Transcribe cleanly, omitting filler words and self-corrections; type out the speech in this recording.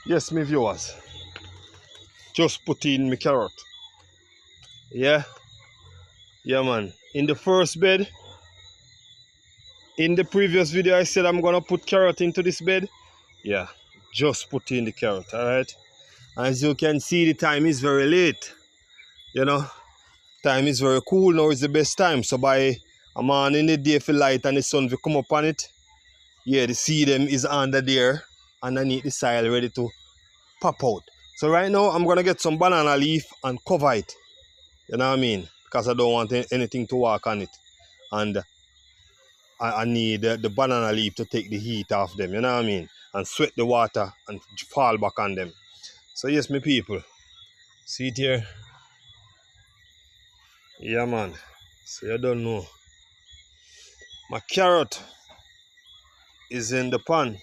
Yes, me viewers. Just put in my carrot. Yeah? Yeah, man. In the first bed, in the previous video, I said I'm gonna put carrot into this bed. Yeah, just put in the carrot, alright? As you can see, the time is very late. You know, time is very cool now. It's the best time. So by a man in the day for light and the sun will come up on it. Yeah, the seed them is under there, underneath the soil, ready to pop out. So right now, I'm gonna get some banana leaf and cover it. You know what I mean? Because I don't want anything to walk on it. And I need the banana leaf to take the heat off them, you know what I mean? And sweat the water and fall back on them. So yes, my people. See it here? Yeah, man. So you don't know. My carrot is in the pan.